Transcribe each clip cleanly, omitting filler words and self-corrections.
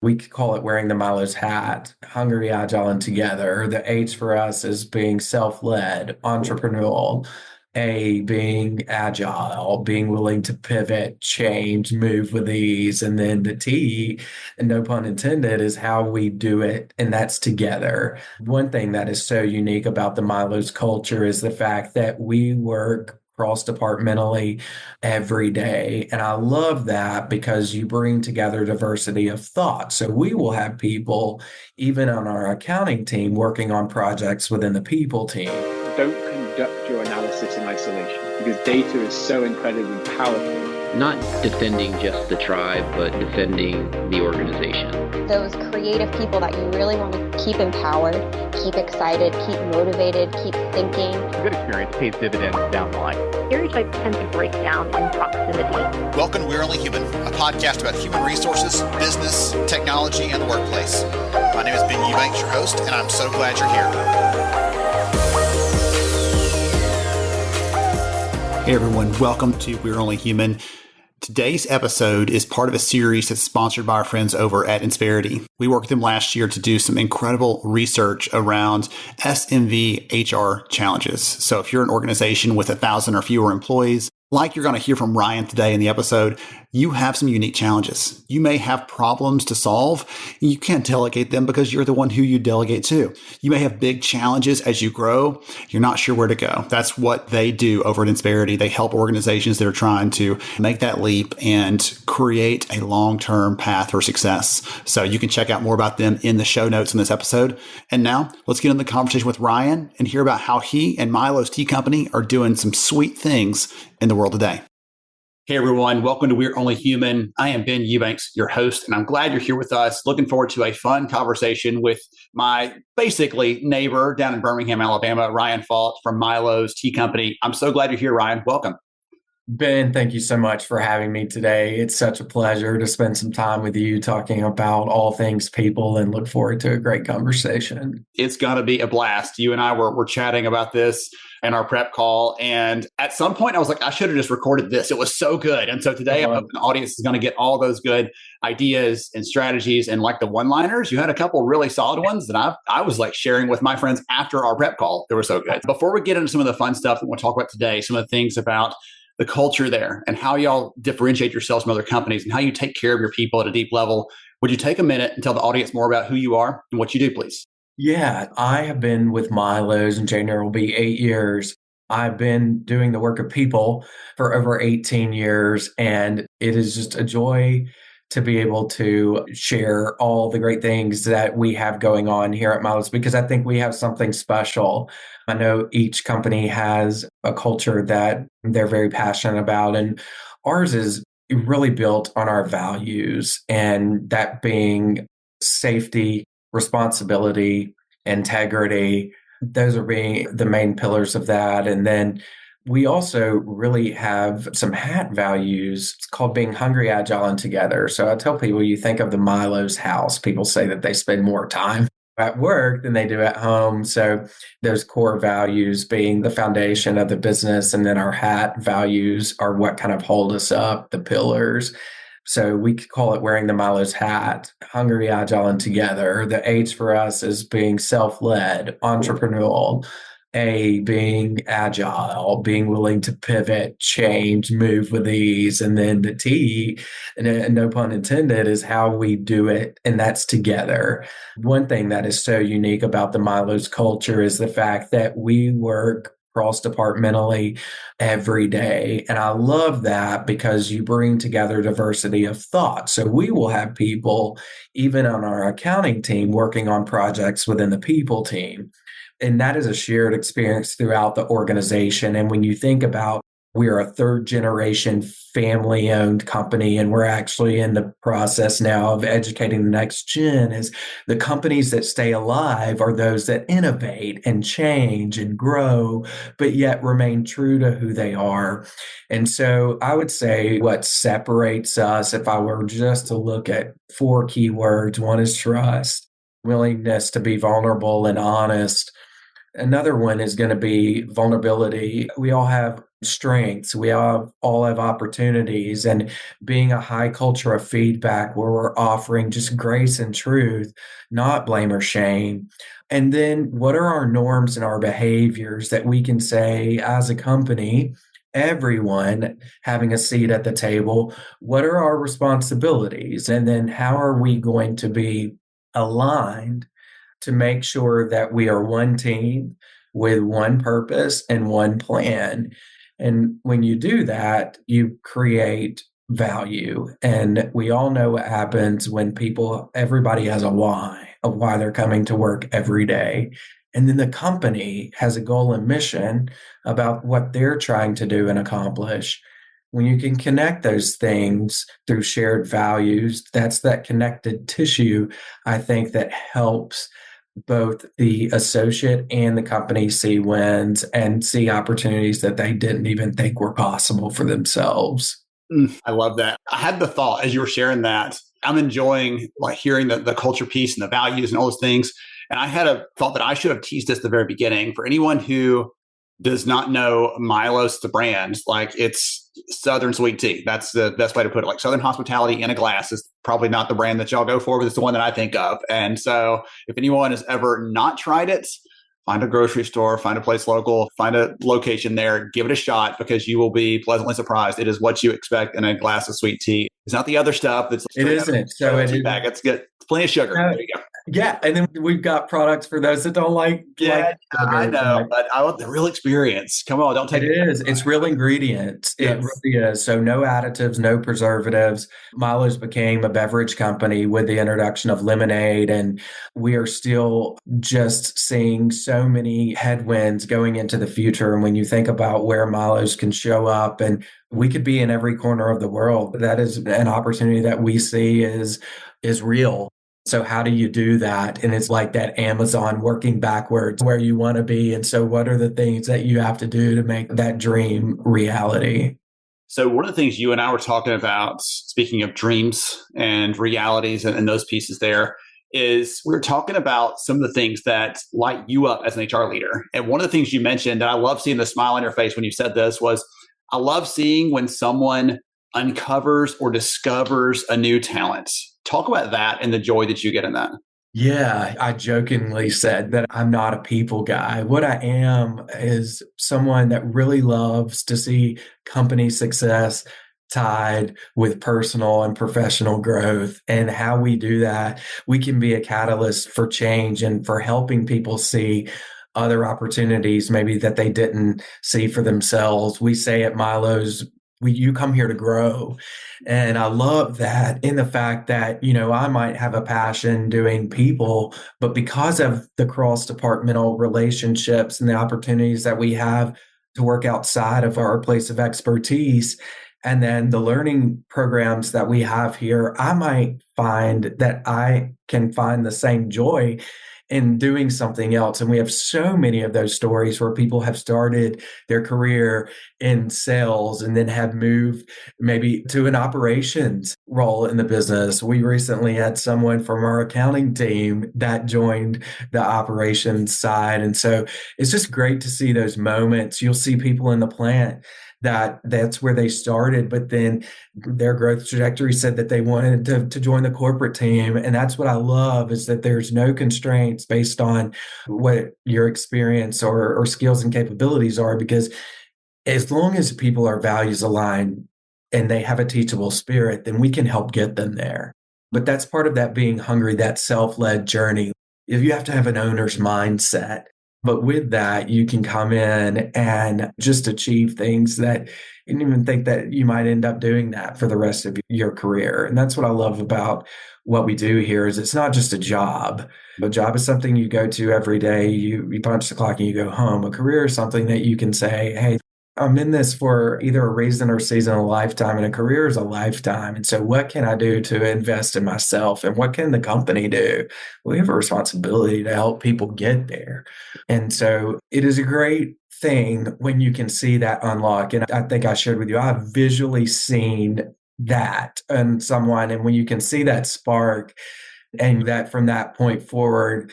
We could call it wearing the Milo's hat, hungry, agile, and together. The H for us is being self-led, entrepreneurial. A being agile, being willing to pivot, change, move with ease. And then the T, and no pun intended, is how we do it. And that's together. One thing that is so unique about the Milo's culture is the fact that we work cross-departmentally every day. And I love that because you bring together diversity of thought. So we will have people, even on our accounting team, working on projects within the people team. Don't conduct your analysis in isolation because data is so incredibly powerful. Not defending just the tribe, but defending the organization. Those creative people that you really want to keep empowered, keep excited, keep motivated, keep thinking. A good experience pays dividends down the line. Stereotypes tend to break down in proximity. Welcome to We're Only Human, a podcast about human resources, business, technology, and the workplace. My name is Ben Eubanks, your host, and I'm so glad you're here. Hey everyone, welcome to We're Only Human. Today's episode is part of a series that's sponsored by our friends over at Insperity. We worked with them last year to do some incredible research around SMV HR challenges. So if you're an organization with 1,000 or fewer employees, like you're going to hear from Ryan today in the episode, you have some unique challenges. You may have problems to solve. You can't delegate them because you're the one who you delegate to. You may have big challenges as you grow. You're not sure where to go. That's what they do over at Insperity. They help organizations that are trying to make that leap and create a long-term path for success. So you can check out more about them in the show notes in this episode. And now let's get into the conversation with Ryan and hear about how he and Milo's tea company are doing some sweet things in the world today. Hey everyone, welcome to We're Only Human. I am Ben Eubanks, your host, and I'm glad you're here with us. Looking forward to a fun conversation with my basically neighbor down in Birmingham, Alabama, Ryan Faught from Milo's Tea Company. I'm so glad you're here, Ryan. Welcome. Ben, thank you so much for having me today. It's such a pleasure to spend some time with you talking about all things people and look forward to a great conversation. It's going to be a blast. You and I were chatting about this in our prep call. And at some point I was like, I should have just recorded this. It was so good. And so today I hope the audience is going to get all those good ideas and strategies and like the one-liners. You had a couple really solid ones that I was like sharing with my friends after our prep call. They were so good. Before we get into some of the fun stuff that we'll talk about today, some of the things about the culture there and how y'all differentiate yourselves from other companies and how you take care of your people at a deep level. Would you take a minute and tell the audience more about who you are and what you do, please? Yeah, I have been with Milo's in January will be 8 years. I've been doing the work of people for over 18 years, and it is just a joy to be able to share all the great things that we have going on here at Milo's because I think we have something special. I know each company has a culture that they're very passionate about, and ours is really built on our values, and that being safety, responsibility, integrity. Those are being the main pillars of that. And then we also really have some hat values. It's called being hungry, agile, and together. So I tell people, you think of the Milo's house. People say that they spend more time at work than they do at home. So those core values being the foundation of the business. And then our hat values are what kind of hold us up, the pillars. So we could call it wearing the Milo's hat, hungry, agile, and together. The H for us is being self-led, entrepreneurial. A being agile, being willing to pivot, change, move with ease. And then the T, and no pun intended, is how we do it. And that's together. One thing that is so unique about the Milo's culture is the fact that we work cross-departmentally every day. And I love that because you bring together diversity of thought. So we will have people, even on our accounting team, working on projects within the people team. And that is a shared experience throughout the organization. And when you think about we're a third generation family owned company, and we're actually in the process now of educating the next gen, is the companies that stay alive are those that innovate and change and grow, but yet remain true to who they are. And so I would say what separates us, if I were just to look at 4 key words, one is trust, willingness to be vulnerable and honest. Another one is going to be vulnerability. We all have strengths. We all have opportunities, and being a high culture of feedback where we're offering just grace and truth, not blame or shame. And then what are our norms and our behaviors that we can say as a company, everyone having a seat at the table, what are our responsibilities? And then how are we going to be aligned to make sure that we are one team with one purpose and one plan? And when you do that, you create value. And we all know what happens when everybody has a why of why they're coming to work every day. And then the company has a goal and mission about what they're trying to do and accomplish. When you can connect those things through shared values, that's that connected tissue, I think, that helps both the associate and the company see wins and see opportunities that they didn't even think were possible for themselves. I love that. I had the thought as you were sharing that. I'm enjoying hearing the culture piece and the values and all those things. And I had a thought that I should have teased this at the very beginning. For anyone who does not know Milo's the brand, it's Southern sweet tea. That's the best way to put it. Like Southern hospitality in a glass is probably not the brand that y'all go for, but it's the one that I think of. And so if anyone has ever not tried it, find a grocery store, find a place local, find a location there, give it a shot, because you will be pleasantly surprised. It is what you expect in a glass of sweet tea. It's not the other stuff that's it isn't. So it is. It's got plenty of sugar. There you go. Yeah, and then we've got products for those that don't like. I know, but I want the real experience. Come on, don't take it. It is. It's real ingredients. Yes. It really is. So no additives, no preservatives. Milo's became a beverage company with the introduction of lemonade, and we are still just seeing so many headwinds going into the future. And when you think about where Milo's can show up, and we could be in every corner of the world, that is an opportunity that we see is real. So how do you do that? And it's like that Amazon working backwards where you want to be. And so what are the things that you have to do to make that dream reality? So one of the things you and I were talking about, speaking of dreams and realities and those pieces there, is we were talking about some of the things that light you up as an HR leader. And one of the things you mentioned, and I love seeing the smile on your face when you said this, was I love seeing when someone uncovers or discovers a new talent. Talk about that and the joy that you get in that. Yeah, I jokingly said that I'm not a people guy. What I am is someone that really loves to see company success tied with personal and professional growth. And how we do that, we can be a catalyst for change and for helping people see other opportunities maybe that they didn't see for themselves. We say at Milo's, you come here to grow. And I love that in the fact that, I might have a passion doing people, but because of the cross-departmental relationships and the opportunities that we have to work outside of our place of expertise, and then the learning programs that we have here, I might find that I can find the same joy in doing something else. And we have so many of those stories where people have started their career in sales and then have moved maybe to an operations role in the business. We recently had someone from our accounting team that joined the operations side. And so it's just great to see those moments. You'll see people in the plant that's where they started, but then their growth trajectory said that they wanted to join the corporate team. And that's what I love, is that there's no constraints based on what your experience or skills and capabilities are, because as long as people are values aligned and they have a teachable spirit, then we can help get them there. But that's part of that being hungry, that self-led journey. If you have to have an owner's mindset. But with that, you can come in and just achieve things that you didn't even think that you might end up doing that for the rest of your career. And that's what I love about what we do here, is it's not just a job. A job is something you go to every day. You punch the clock and you go home. A career is something that you can say, hey, I'm in this for either a reason or season, a lifetime, and a career is a lifetime. And so what can I do to invest in myself? And what can the company do? We have a responsibility to help people get there. And so it is a great thing when you can see that unlock. And I think I shared with you, I've visually seen that in someone. And when you can see that spark, and that from that point forward,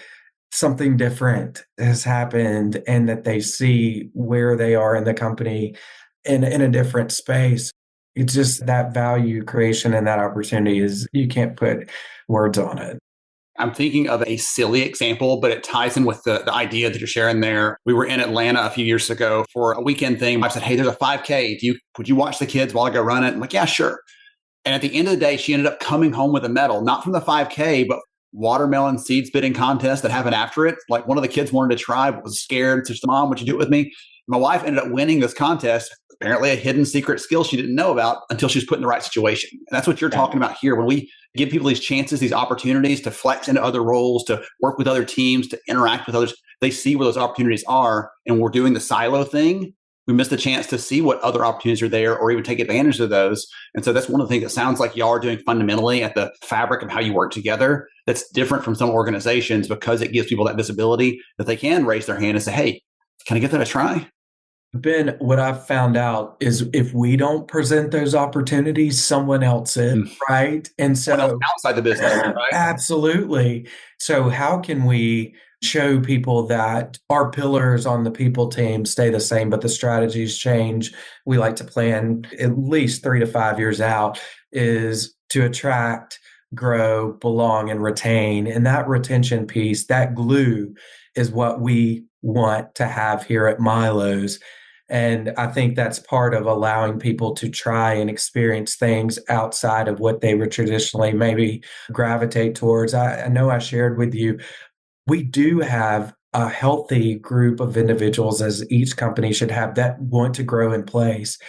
something different has happened, and that they see where they are in the company in a different space. It's just that value creation and that opportunity is, you can't put words on it. I'm thinking of a silly example, but it ties in with the idea that you're sharing there. We were in Atlanta a few years ago for a weekend thing. I said, hey, there's a 5K. Would you watch the kids while I go run it? I'm like, yeah, sure. And at the end of the day, she ended up coming home with a medal, not from the 5K, but watermelon seed spitting contest that happened after it. Like one of the kids wanted to try, but was scared. So she said, Mom, would you do it with me? My wife ended up winning this contest, apparently a hidden secret skill she didn't know about until she was put in the right situation. And that's what you're talking about here. When we give people these chances, these opportunities to flex into other roles, to work with other teams, to interact with others, they see where those opportunities are. And we're doing the silo thing. We miss the chance to see what other opportunities are there or even take advantage of those. And so that's one of the things that sounds like y'all are doing fundamentally at the fabric of how you work together. That's different from some organizations because it gives people that visibility that they can raise their hand and say, hey, can I get that a try? Ben, what I've found out is if we don't present those opportunities, someone else is, right? And so outside the business, right? Absolutely. So how can we show people that our pillars on the people team stay the same, but the strategies change? We like to plan at least 3 to 5 years out, is to attract, grow, belong, and retain. And that retention piece, that glue, is what we want to have here at Milo's. And I think that's part of allowing people to try and experience things outside of what they would traditionally maybe gravitate towards. I know I shared with you, we do have a healthy group of individuals, as each company should have, that want to grow in place.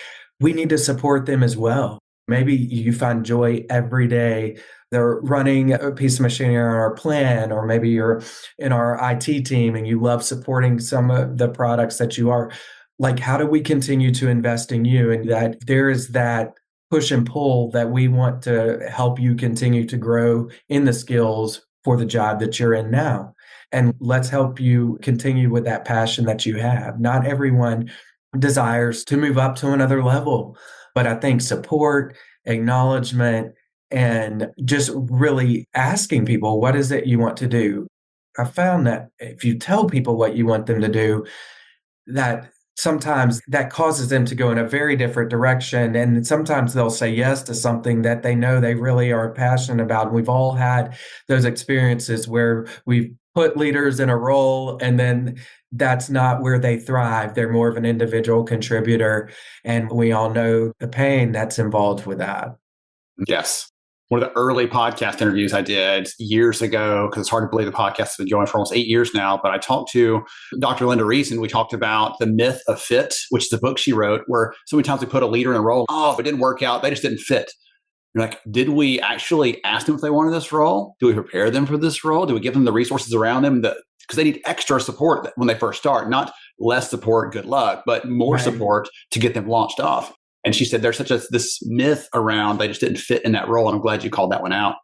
We need to support them as well. Maybe you find joy every day. They're running a piece of machinery on our plan, or maybe you're in our IT team and you love supporting some of the products that you are. Like, how do we continue to invest in you? And that there is that push and pull that we want to help you continue to grow in the skills for the job that you're in now. And let's help you continue with that passion that you have. Not everyone desires to move up to another level, but I think support, acknowledgement, and just really asking people, what is it you want to do? I found that if you tell people what you want them to do, that sometimes that causes them to go in a very different direction. And sometimes they'll say yes to something that they know they really are passionate about. And we've all had those experiences where we've put leaders in a role and then that's not where they thrive. They're more of an individual contributor. And we all know the pain that's involved with that. Yes. One of the early podcast interviews I did years ago, because it's hard to believe the podcast has been going for almost 8 years now, but I talked to Dr. Linda Reese and we talked about The Myth of Fit, which is a book she wrote, where so many times we put a leader in a role, oh, if it didn't work out, they just didn't fit. You're like, did we actually ask them if they wanted this role? Do we prepare them for this role? Do we give them the resources around them? Because they need extra support when they first start, not less support, good luck, but more support to get them launched off. And she said there's this myth around they just didn't fit in that role. And I'm glad you called that one out.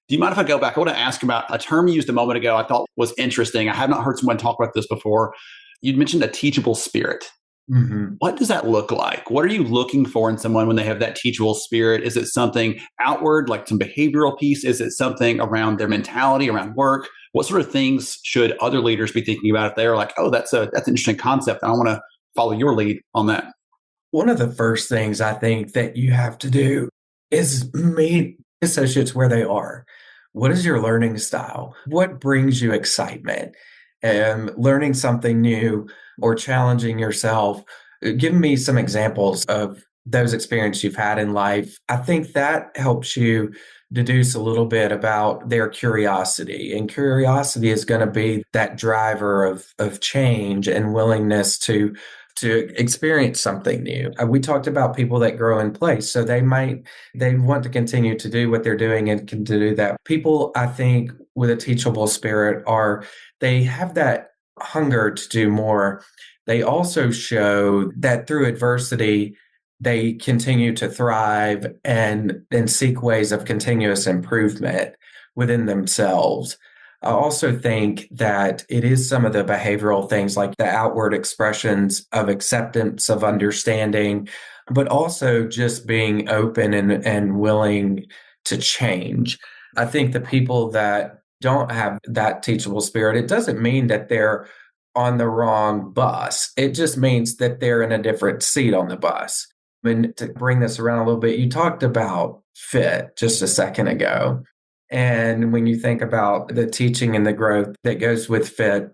Do you mind if I go back? I want to ask about a term you used a moment ago I thought was interesting. I have not heard someone talk about this before. You'd mentioned a teachable spirit. Mm-hmm. What does that look like? What are you looking for in someone when they have that teachable spirit? Is it something outward, like some behavioral piece? Is it something around their mentality, around work? What sort of things should other leaders be thinking about if they're like, oh, that's an interesting concept. I want to follow your lead on that. One of the first things I think that you have to do is meet associates where they are. What is your learning style? What brings you excitement? Learning something new or challenging yourself. Give me some examples of those experiences you've had in life. I think that helps you deduce a little bit about their curiosity. And curiosity is going to be that driver of change and willingness to experience something new. We talked about people that grow in place. So they want to continue to do what they're doing and can do that. People, I think, with a teachable spirit they have that hunger to do more. They also show that through adversity, they continue to thrive and seek ways of continuous improvement within themselves. I also think that it is some of the behavioral things like the outward expressions of acceptance, of understanding, but also just being open and willing to change. I think the people that don't have that teachable spirit, it doesn't mean that they're on the wrong bus. It just means that they're in a different seat on the bus. And to bring this around a little bit, you talked about fit just a second ago. And when you think about the teaching and the growth that goes with fit,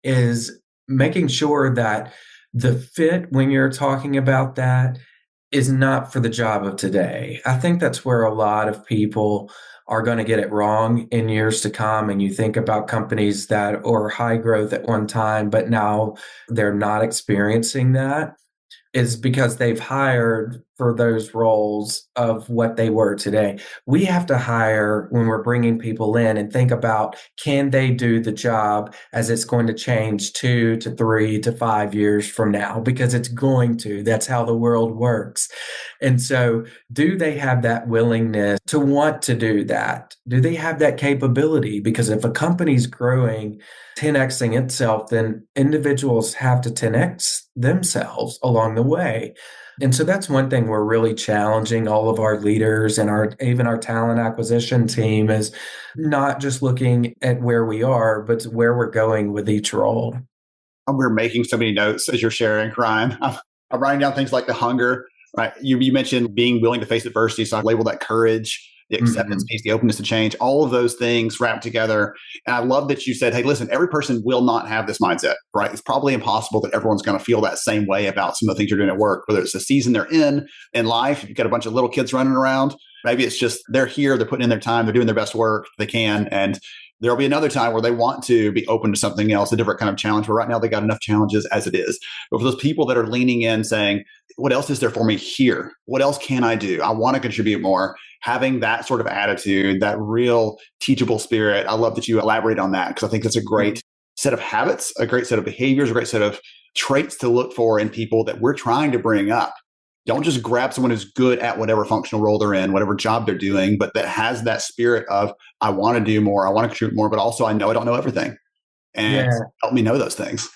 is making sure that the fit, when you're talking about that, is not for the job of today. I think that's where a lot of people are going to get it wrong in years to come. And you think about companies that were high growth at one time, but now they're not experiencing that, is because they've hired for those roles of what they were today. We have to hire when we're bringing people in and think about, can they do the job as it's going to change 2 to 3 to 5 years from now? Because it's going to. That's how the world works. And so, do they have that willingness to want to do that? Do they have that capability? Because if a company's growing, 10xing itself, then individuals have to 10x themselves along the way. And so that's one thing we're really challenging all of our leaders and even our talent acquisition team, is not just looking at where we are, but where we're going with each role. We're making so many notes as you're sharing, Ryan. I'm writing down things like the hunger, right? You mentioned being willing to face adversity. So I label that courage, the acceptance piece, the openness to change, all of those things wrapped together. And I love that you said, hey, listen, every person will not have this mindset, right? It's probably impossible that everyone's going to feel that same way about some of the things you're doing at work, whether it's the season they're in life. If you've got a bunch of little kids running around, maybe it's just they're here, they're putting in their time, they're doing their best work they can. And there'll be another time where they want to be open to something else, a different kind of challenge, but right now they got enough challenges as it is. But for those people that are leaning in saying, what else is there for me here? What else can I do? I want to contribute more. Having that sort of attitude, that real teachable spirit. I love that you elaborate on that, because I think that's a great set of habits, a great set of behaviors, a great set of traits to look for in people that we're trying to bring up. Don't just grab someone who's good at whatever functional role they're in, whatever job they're doing, but that has that spirit of, I want to do more, I want to contribute more, but also I know I don't know everything. And help me know those things.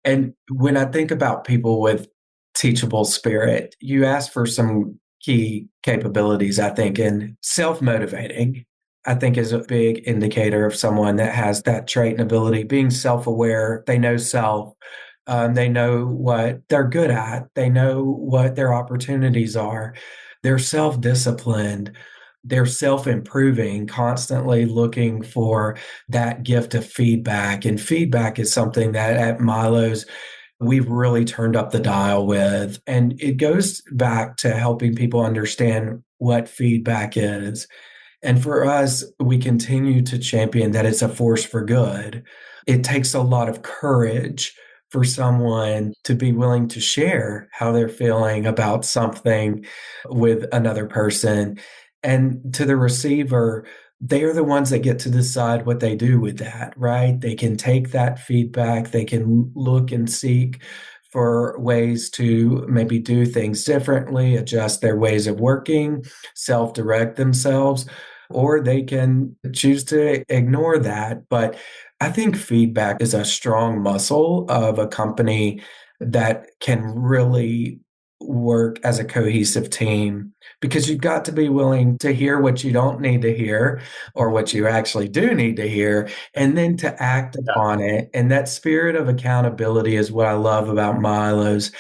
And when I think about people with teachable spirit, you ask for some key capabilities, I think, in self-motivating, I think, is a big indicator of someone that has that trait and ability. Being self-aware, they know self. They know what they're good at. They know what their opportunities are. They're self-disciplined. They're self-improving, constantly looking for that gift of feedback. And feedback is something that at Milo's, we've really turned up the dial with. And it goes back to helping people understand what feedback is. And for us, we continue to champion that it's a force for good. It takes a lot of courage for someone to be willing to share how they're feeling about something with another person. And to the receiver, they are the ones that get to decide what they do with that, right? They can take that feedback, they can look and seek for ways to maybe do things differently, adjust their ways of working, self-direct themselves, or they can choose to ignore that. But I think feedback is a strong muscle of a company that can really work as a cohesive team, because you've got to be willing to hear what you don't need to hear or what you actually do need to hear, and then to act upon it. And that spirit of accountability is what I love about Milo's,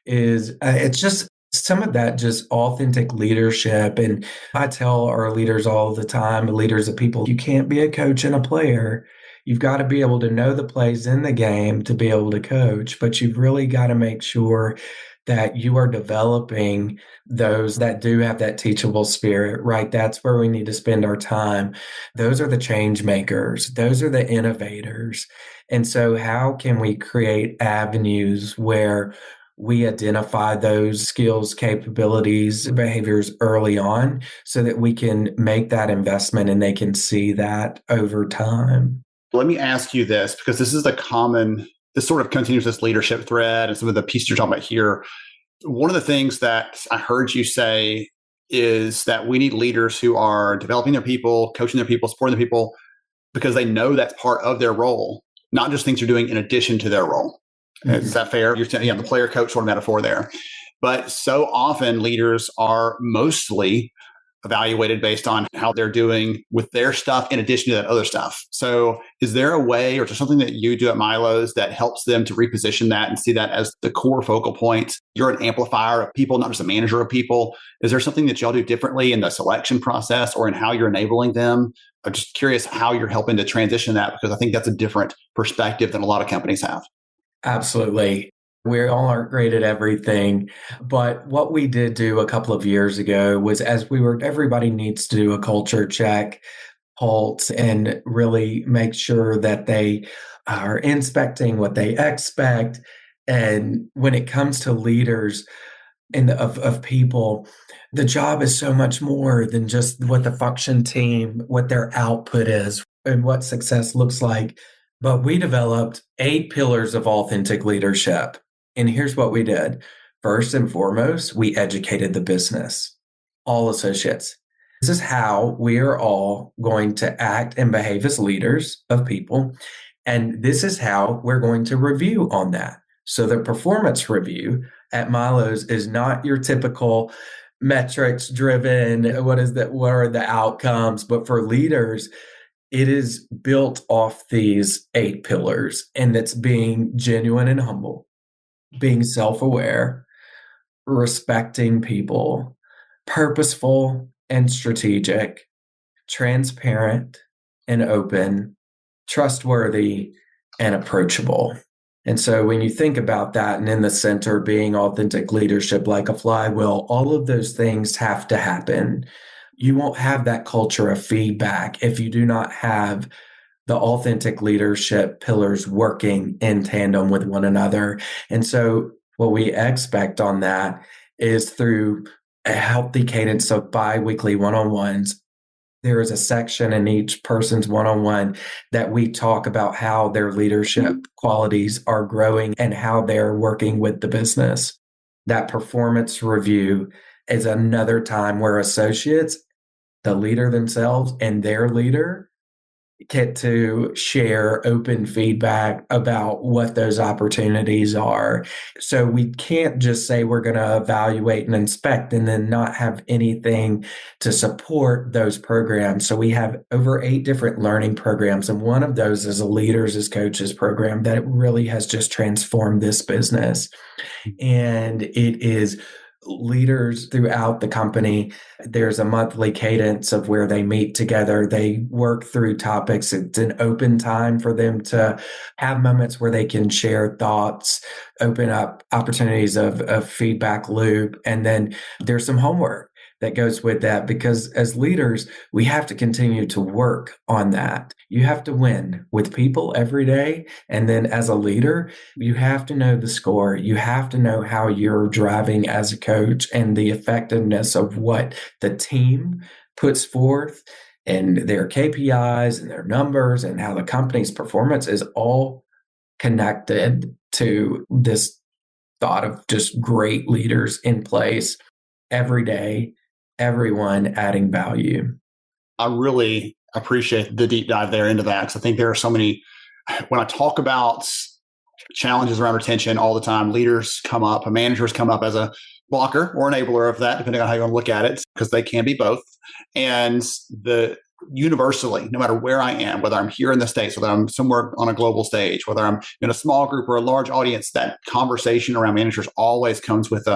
is it's just some of that just authentic leadership. And I tell our leaders all the time, leaders of people, you can't be a coach and a player. You've got to be able to know the plays in the game to be able to coach, but you've really got to make sure that you are developing those that do have that teachable spirit, right? That's where we need to spend our time. Those are the change makers. Those are the innovators. And so how can we create avenues where we identify those skills, capabilities, behaviors early on so that we can make that investment and they can see that over time? Let me ask you this, because this is this sort of continues this leadership thread and some of the pieces you're talking about here. One of the things that I heard you say is that we need leaders who are developing their people, coaching their people, supporting their people, because they know that's part of their role, not just things they're doing in addition to their role. Mm-hmm. Is that fair? You're saying, the player coach sort of metaphor there. But so often leaders are mostly evaluated based on how they're doing with their stuff in addition to that other stuff. So is there a way or just something that you do at Milo's that helps them to reposition that and see that as the core focal point? You're an amplifier of people, not just a manager of people. Is there something that y'all do differently in the selection process or in how you're enabling them? I'm just curious how you're helping to transition that, because I think that's a different perspective than a lot of companies have. Absolutely. We all aren't great at everything. But what we did do a couple of years ago was everybody needs to do a culture check, pulse, and really make sure that they are inspecting what they expect. And when it comes to leaders of people, the job is so much more than just what the function team, what their output is, and what success looks like. But we developed 8 pillars of authentic leadership. And here's what we did. First and foremost, we educated the business, all associates. This is how we are all going to act and behave as leaders of people. And this is how we're going to review on that. So the performance review at Milo's is not your typical metrics driven. What are the outcomes? But for leaders, it is built off these 8 pillars, and it's being genuine and humble, being self-aware, respecting people, purposeful and strategic, transparent and open, trustworthy and approachable. And so when you think about that, and in the center being authentic leadership like a flywheel, all of those things have to happen. You won't have that culture of feedback if you do not have the authentic leadership pillars working in tandem with one another. And so what we expect on that is through a healthy cadence of bi-weekly one-on-ones. There is a section in each person's one-on-one that we talk about how their leadership qualities are growing and how they're working with the business. That performance review is another time where associates, the leader themselves and their leader, get to share open feedback about what those opportunities are. So we can't just say we're going to evaluate and inspect and then not have anything to support those programs. So we have over 8 different learning programs. And one of those is a Leaders as Coaches program that really has just transformed this business. And it is leaders throughout the company. There's a monthly cadence of where they meet together. They work through topics. It's an open time for them to have moments where they can share thoughts, open up opportunities of feedback loop. And then there's some homework that goes with that, because as leaders, we have to continue to work on that. You have to win with people every day. And then as a leader, you have to know the score. You have to know how you're driving as a coach and the effectiveness of what the team puts forth and their KPIs and their numbers and how the company's performance is all connected to this thought of just great leaders in place every day. Everyone adding value. I really appreciate the deep dive there into that, because I think there are so many, when I talk about challenges around retention all the time, leaders come up, managers come up as a blocker or enabler of that, depending on how you want to look at it, because they can be both. And universally, no matter where I am, whether I'm here in the States, whether I'm somewhere on a global stage, whether I'm in a small group or a large audience, that conversation around managers always comes with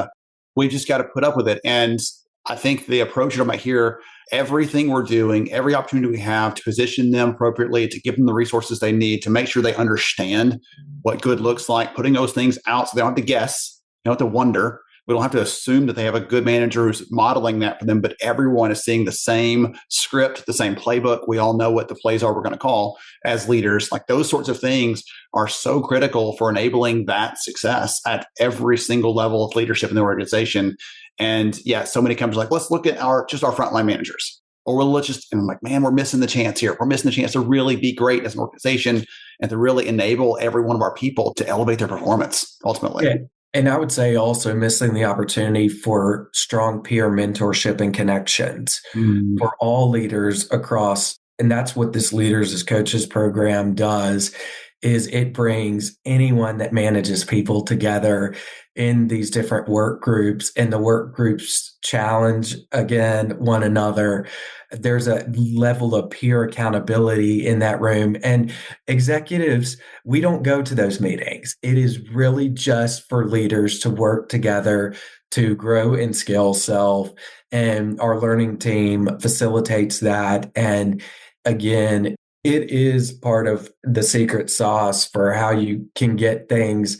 we've just got to put up with it. And I think the approach you're talking about here, everything we're doing, every opportunity we have to position them appropriately, to give them the resources they need, to make sure they understand what good looks like, putting those things out so they don't have to guess, they don't have to wonder. We don't have to assume that they have a good manager who's modeling that for them, but everyone is seeing the same script, the same playbook. We all know what the plays are we're going to call as leaders. Like those sorts of things are so critical for enabling that success at every single level of leadership in the organization. And yeah, so many companies are like, let's look at our frontline managers. Or and I'm like, man, we're missing the chance here. We're missing the chance to really be great as an organization and to really enable every one of our people to elevate their performance ultimately. Yeah. And I would say also missing the opportunity for strong peer mentorship and connections for all leaders across. And that's what this Leaders as Coaches program does, is it brings anyone that manages people together in these different work groups, and the work groups challenge again one another. There's a level of peer accountability in that room. And executives, we don't go to those meetings. It is really just for leaders to work together to grow and scale self. And our learning team facilitates that. And again, it is part of the secret sauce for how you can get things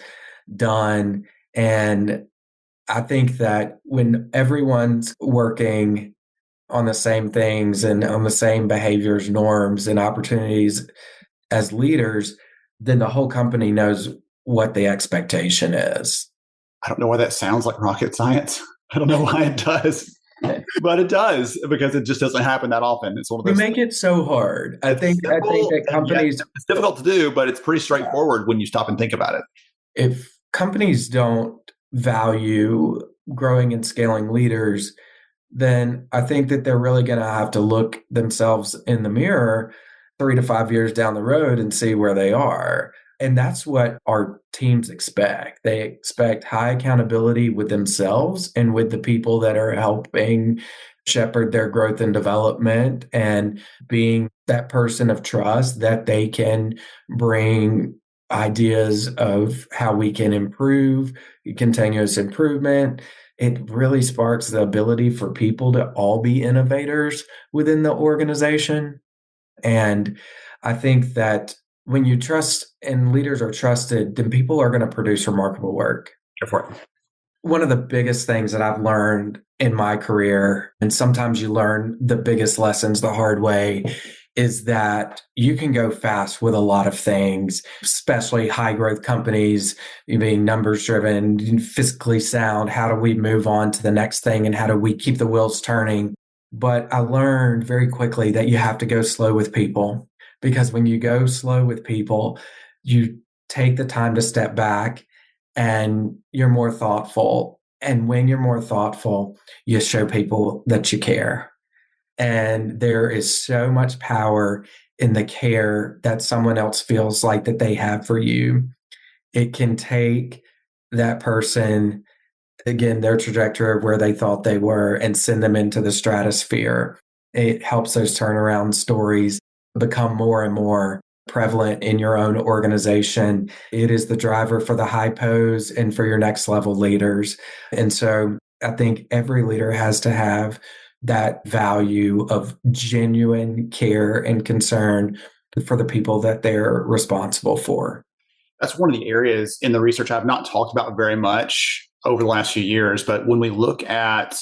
done. And I think that when everyone's working on the same things and on the same behaviors, norms, and opportunities as leaders, then the whole company knows what the expectation is. I don't know why that sounds like rocket science. I don't know why it does, but it does, because it just doesn't happen that often. It's one of We those. make it so hard. I think that companies, it's difficult to do, but it's pretty straightforward when you stop and think about it. If companies don't value growing and scaling leaders, then I think that they're really going to have to look themselves in the mirror 3 to 5 years down the road and see where they are. And that's what our teams expect. They expect high accountability with themselves and with the people that are helping shepherd their growth and development, and being that person of trust that they can bring ideas of how we can improve, continuous improvement. It really sparks the ability for people to all be innovators within the organization. And I think that when you trust and leaders are trusted, then people are going to produce remarkable work. Go for it. One of the biggest things that I've learned in my career, and sometimes you learn the biggest lessons the hard way, is that you can go fast with a lot of things, especially high growth companies, being numbers driven, fiscally sound. How do we move on to the next thing, and how do we keep the wheels turning? But I learned very quickly that you have to go slow with people, because when you go slow with people, you take the time to step back and you're more thoughtful. And when you're more thoughtful, you show people that you care. And there is so much power in the care that someone else feels like that they have for you. It can take that person, again, their trajectory of where they thought they were, and send them into the stratosphere. It helps those turnaround stories become more and more prevalent in your own organization. It is the driver for the high pose and for your next level leaders. And so I think every leader has to have that value of genuine care and concern for the people that they're responsible for. That's one of the areas in the research I've not talked about very much over the last few years. But when we look at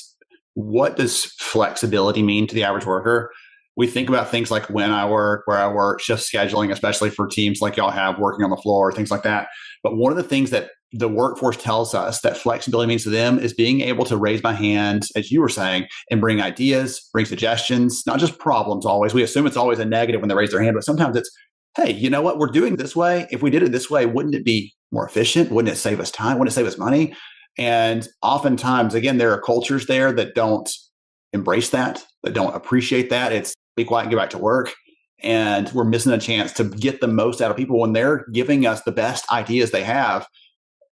what does flexibility mean to the average worker, we think about things like when I work, where I work, shift scheduling, especially for teams like y'all have working on the floor, things like that. But one of the things that the workforce tells us that flexibility means to them is being able to raise my hand, as you were saying, and bring ideas, bring suggestions, not just problems always. We assume it's always a negative when they raise their hand, but sometimes it's, hey, you know what? We're doing this way. If we did it this way, wouldn't it be more efficient? Wouldn't it save us time? Wouldn't it save us money? And oftentimes, again, there are cultures there that don't embrace that don't appreciate that. It's be quiet and get back to work. And we're missing a chance to get the most out of people when they're giving us the best ideas they have.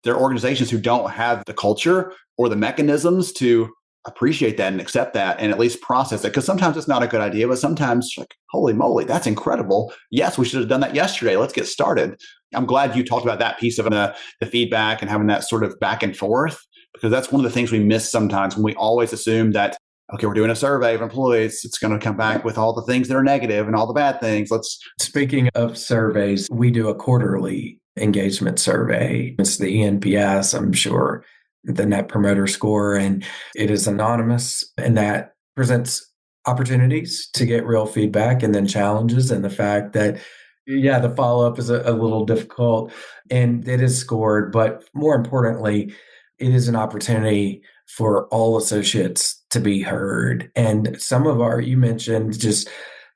There are organizations who don't have the culture or the mechanisms to appreciate that and accept that and at least process it. Because sometimes it's not a good idea, but sometimes like, holy moly, that's incredible. Yes, we should have done that yesterday. Let's get started. I'm glad you talked about that piece of the feedback and having that sort of back and forth, because that's one of the things we miss sometimes when we always assume that, okay, we're doing a survey of employees. It's going to come back with all the things that are negative and all the bad things. Speaking of surveys, we do a quarterly engagement survey. It's the ENPS, I'm sure, the Net Promoter Score, and it is anonymous, and that presents opportunities to get real feedback and then challenges, and the fact that, yeah, the follow-up is a little difficult and it is scored, but more importantly, it is an opportunity for all associates to be heard. And some of you mentioned just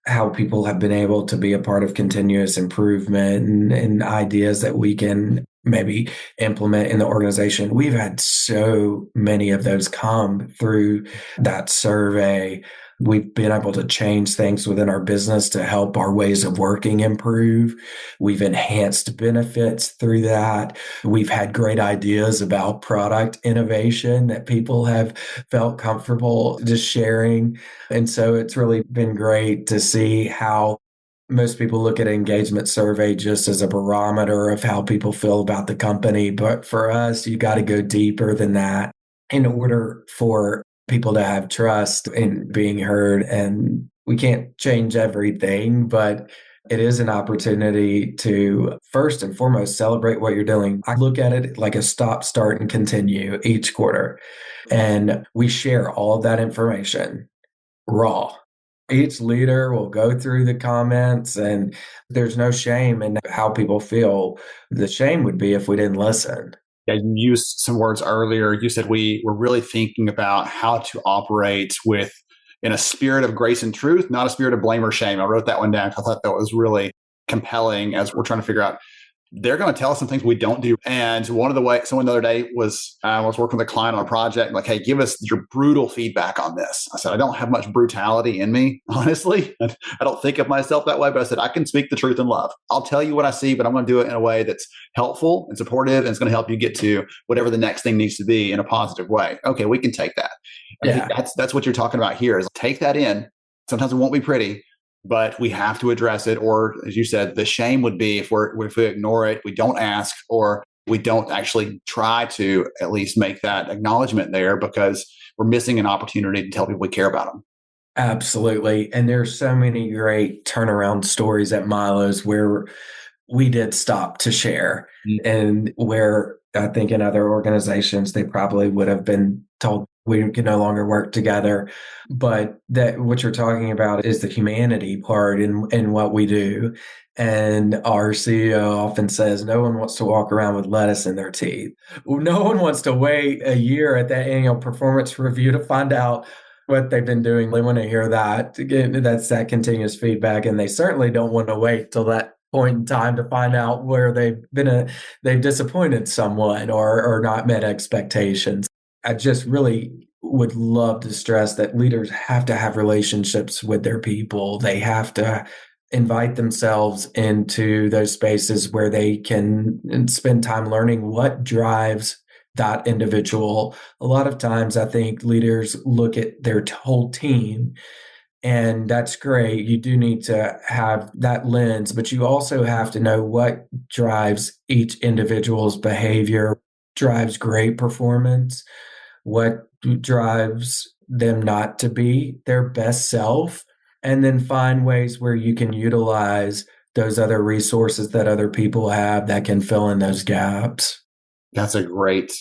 how people have been able to be a part of continuous improvement and ideas that we can maybe implement in the organization. We've had so many of those come through that survey. We've been able to change things within our business to help our ways of working improve. We've enhanced benefits through that. We've had great ideas about product innovation that people have felt comfortable just sharing. And so it's really been great to see how most people look at an engagement survey just as a barometer of how people feel about the company. But for us, you got to go deeper than that in order for people to have trust in being heard. And we can't change everything, but it is an opportunity to first and foremost celebrate what you're doing. I look at it like a stop, start, and continue each quarter. And we share all of that information raw. Each leader will go through the comments, and there's no shame in how people feel. The shame would be if we didn't listen. Yeah, you used some words earlier. You said we were really thinking about how to operate in a spirit of grace and truth, not a spirit of blame or shame. I wrote that one down because I thought that was really compelling as we're trying to figure out they're going to tell us some things we don't do. And one of the ways, someone the other day was, I was working with a client on a project, like, hey, give us your brutal feedback on this. I said, I don't have much brutality in me, honestly. I don't think of myself that way, but I said, I can speak the truth in love. I'll tell you what I see, but I'm going to do it in a way that's helpful and supportive, and it's going to help you get to whatever the next thing needs to be in a positive way. Okay, we can take that. I think that's what you're talking about here is take that in. Sometimes it won't be pretty, but we have to address it. Or as you said, the shame would be if we ignore it, we don't ask, or we don't actually try to at least make that acknowledgement there because we're missing an opportunity to tell people we care about them. Absolutely. And there's so many great turnaround stories at Milo's where we did stop to share, and where I think in other organizations, they probably would have been told we can no longer work together. But that what you're talking about is the humanity part in what we do. And our CEO often says, no one wants to walk around with lettuce in their teeth. No one wants to wait a year at that annual performance review to find out what they've been doing. They want to hear that. That's that continuous feedback. And they certainly don't want to wait till that point in time to find out where they've disappointed someone or not met expectations. I just really would love to stress that leaders have to have relationships with their people. They have to invite themselves into those spaces where they can spend time learning what drives that individual. A lot of times I think leaders look at their whole team, and that's great. You do need to have that lens, but you also have to know what drives each individual's behavior, drives great performance, what drives them not to be their best self, and then find ways where you can utilize those other resources that other people have that can fill in those gaps. That's a great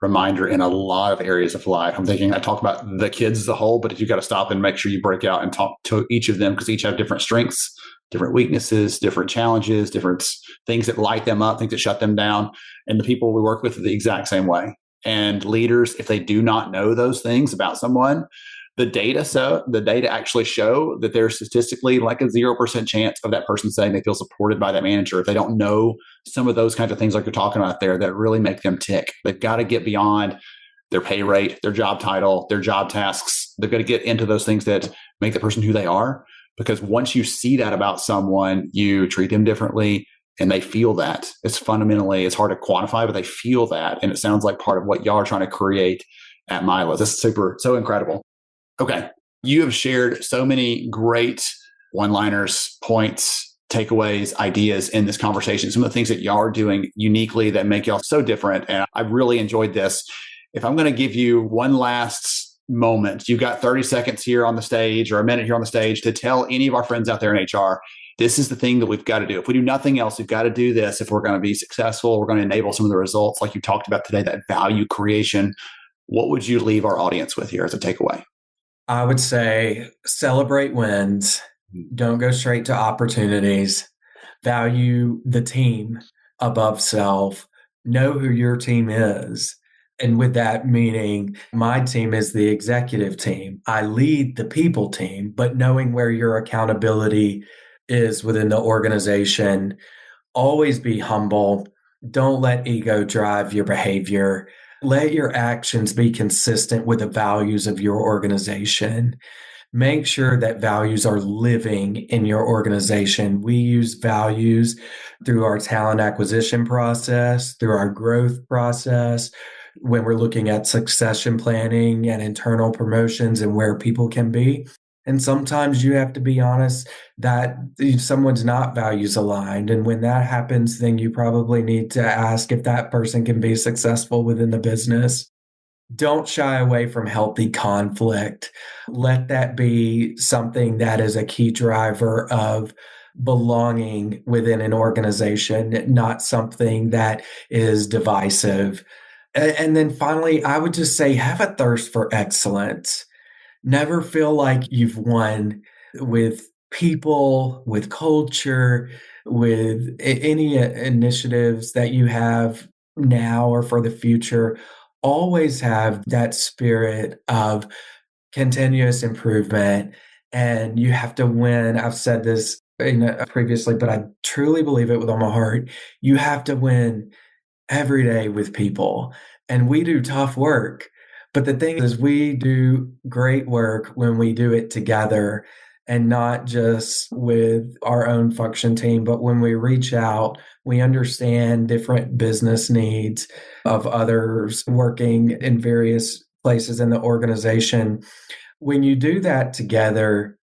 reminder in a lot of areas of life. I'm thinking, I talk about the kids as a whole, but if you've got to stop and make sure you break out and talk to each of them, because each have different strengths, different weaknesses, different challenges, different things that light them up, things that shut them down. And the people we work with are the exact same way. And leaders, if they do not know those things about someone, the data actually show that there's statistically like a 0% chance of that person saying they feel supported by that manager if they don't know some of those kinds of things like you're talking about there that really make them tick. They've got to get beyond their pay rate, their job title, their job tasks. They've got to get into those things that make the person who they are. Because once you see that about someone, you treat them differently. And they feel that. It's hard to quantify, but they feel that. And it sounds like part of what y'all are trying to create at Milo. That's so incredible. Okay. You have shared so many great one-liners, points, takeaways, ideas in this conversation. Some of the things that y'all are doing uniquely that make y'all so different. And I've really enjoyed this. If I'm going to give you one last moment, you've got 30 seconds here on the stage or a minute here on the stage to tell any of our friends out there in HR, this is the thing that we've got to do. If we do nothing else, we've got to do this. If we're going to be successful, we're going to enable some of the results like you talked about today, that value creation. What would you leave our audience with here as a takeaway? I would say celebrate wins. Don't go straight to opportunities. Value the team above self. Know who your team is. And with that meaning, my team is the executive team. I lead the people team, but knowing where your accountability is within the organization. Always be humble. Don't let ego drive your behavior. Let your actions be consistent with the values of your organization. make sure that values are living in your organization. We use values through our talent acquisition process, through our growth process, when we're looking at succession planning and internal promotions and where people can be. And sometimes you have to be honest that someone's not values aligned. And when that happens, then you probably need to ask if that person can be successful within the business. Don't shy away from healthy conflict. Let that be something that is a key driver of belonging within an organization, not something that is divisive. And then finally, I would just say have a thirst for excellence. Never feel like you've won with people, with culture, with any initiatives that you have now or for the future. Always have that spirit of continuous improvement, and you have to win. I've said this previously, but I truly believe it with all my heart. You have to win every day with people. And we do tough work. But the thing is, we do great work when we do it together and not just with our own function team. But when we reach out, we understand different business needs of others working in various places in the organization. When you do that together,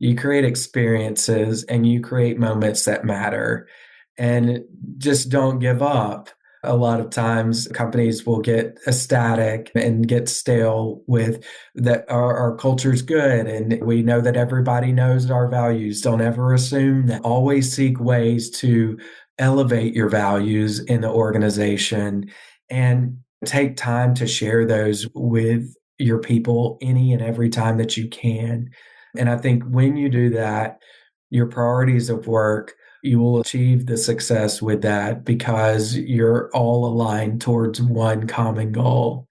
you create experiences and you create moments that matter. And just don't give up. A lot of times companies will get ecstatic and get stale with that our culture's good and we know that everybody knows our values. Don't ever assume that. Always seek ways to elevate your values in the organization and take time to share those with your people any and every time that you can. And I think when you do that, your priorities of work, you will achieve the success with that because you're all aligned towards one common goal.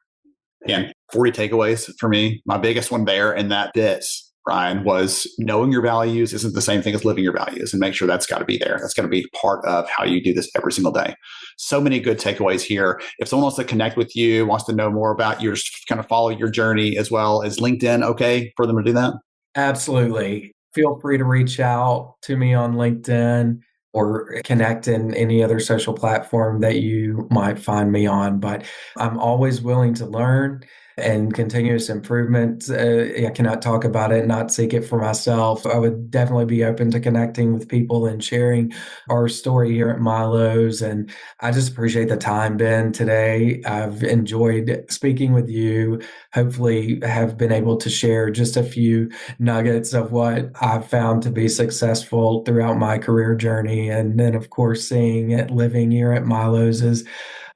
Again, 40 takeaways for me. My biggest one there in that bit, Ryan, was knowing your values isn't the same thing as living your values, and make sure that's got to be there. That's got to be part of how you do this every single day. So many good takeaways here. If someone wants to connect with you, wants to know more about you, just kind of follow your journey as well, is LinkedIn okay for them to do that? Absolutely. Feel free to reach out to me on LinkedIn or connect in any other social platform that you might find me on. But I'm always willing to learn and continuous improvement. I cannot talk about it and not seek it for myself. I would definitely be open to connecting with people and sharing our story here at Milo's. And I just appreciate the time, Ben, today. I've enjoyed speaking with you. Hopefully have been able to share just a few nuggets of what I've found to be successful throughout my career journey. And then, of course, seeing it living here at Milo's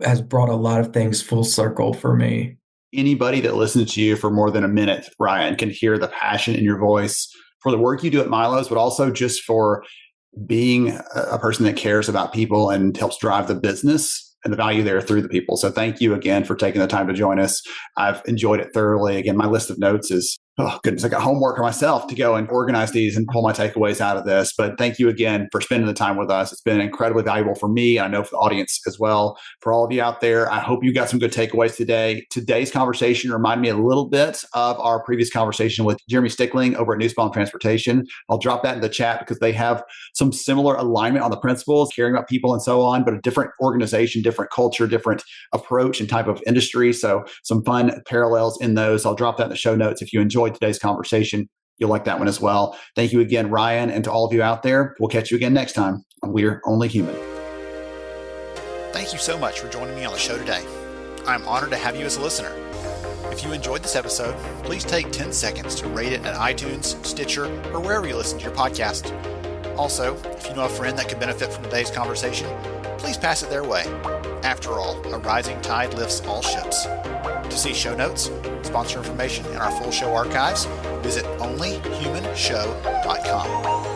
has brought a lot of things full circle for me. Anybody that listens to you for more than a minute, Ryan, can hear the passion in your voice for the work you do at Milo's, but also just for being a person that cares about people and helps drive the business and the value there through the people. So thank you again for taking the time to join us. I've enjoyed it thoroughly. Again, my list of notes is, oh goodness, I got homework for myself to go and organize these and pull my takeaways out of this. But thank you again for spending the time with us. It's been incredibly valuable for me. I know for the audience as well. For all of you out there, I hope you got some good takeaways today. Today's conversation reminded me a little bit of our previous conversation with Jeremy Stickling over at Newspawn Transportation. I'll drop that in the chat because they have some similar alignment on the principles, caring about people and so on, but a different organization, different culture, different approach and type of industry. So some fun parallels in those. I'll drop that in the show notes. If you enjoyed today's conversation, you'll like that one as well. Thank you again, Ryan, and to all of you out there. We'll catch you again next time on We're Only Human. Thank you so much for joining me on the show today. I'm honored to have you as a listener. If you enjoyed this episode, please take 10 seconds to rate it at iTunes, Stitcher, or wherever you listen to your podcast. Also, if you know a friend that could benefit from today's conversation, please pass it their way. After all, a rising tide lifts all ships. To see show notes, sponsor information, and our full show archives, visit onlyhumanshow.com.